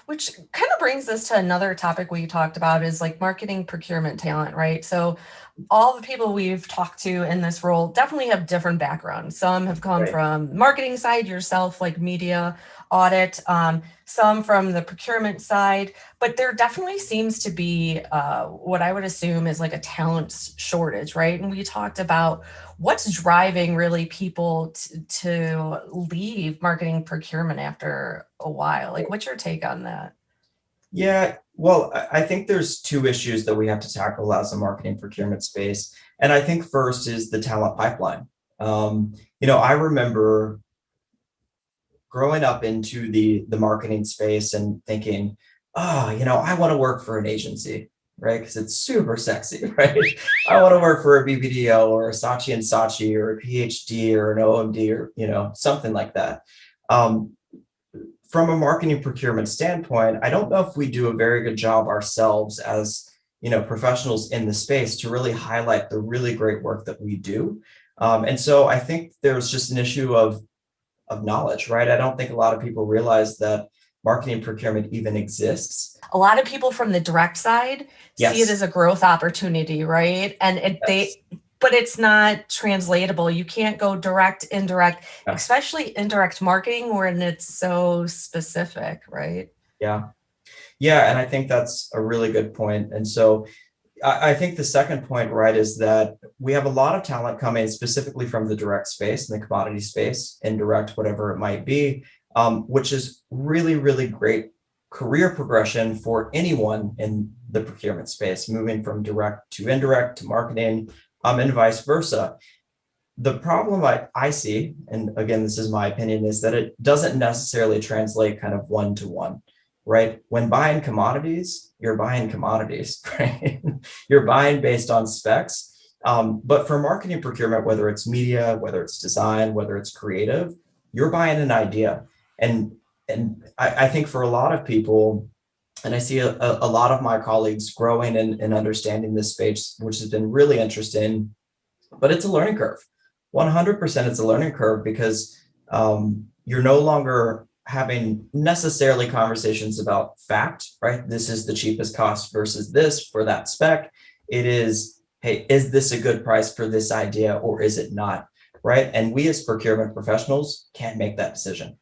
Which kind of brings us to another topic we talked about is like marketing procurement talent, right? So all the people we've talked to in this role definitely have different backgrounds. Some have come Right. from marketing side, yourself, like media audit, some from the procurement side, but there definitely seems to be what I would assume is like a talent shortage, right? And we talked about what's driving really people to leave marketing procurement after a while. Like, what's your take on that? Yeah, well, I think there's two issues that we have to tackle as a marketing procurement space. And I think first is the talent pipeline. I remember growing up into the marketing space and thinking, oh, I want to work for an agency, right? Because it's super sexy, right? I want to work for a BBDO or a Saatchi and Saatchi or a PhD or an OMD or something like that. Um, from a marketing procurement standpoint, I don't know if we do a very good job ourselves as professionals in the space to really highlight the really great work that we do. And so I think there's just an issue of knowledge, right? I don't think a lot of people realize that marketing procurement even exists. A lot of people from the direct side see it as Yes, a growth opportunity, right? And yes, but it's not translatable. You can't go direct, indirect, yeah, especially indirect marketing when it's so specific, right? yeah, yeah. And I think that's a really good point. And so I think the second point, right, is that we have a lot of talent coming specifically from the direct space and the commodity space, indirect, whatever it might be, which is really, really great career progression for anyone in the procurement space, moving from direct to indirect to marketing, and vice versa. The problem I see, and again, this is my opinion, is that it doesn't necessarily translate kind of one to one, right? When buying commodities, you're buying commodities, right? You're buying based on specs. But for marketing procurement, whether it's media, whether it's design, whether it's creative, you're buying an idea. And I think for a lot of people, and I see a lot of my colleagues growing and understanding this space, which has been really interesting, but it's a learning curve. 100% it's a learning curve because you're no longer having necessarily conversations about fact, right? This is the cheapest cost versus this for that spec. It is, hey, is this a good price for this idea or is it not? Right. And we as procurement professionals can't make that decision.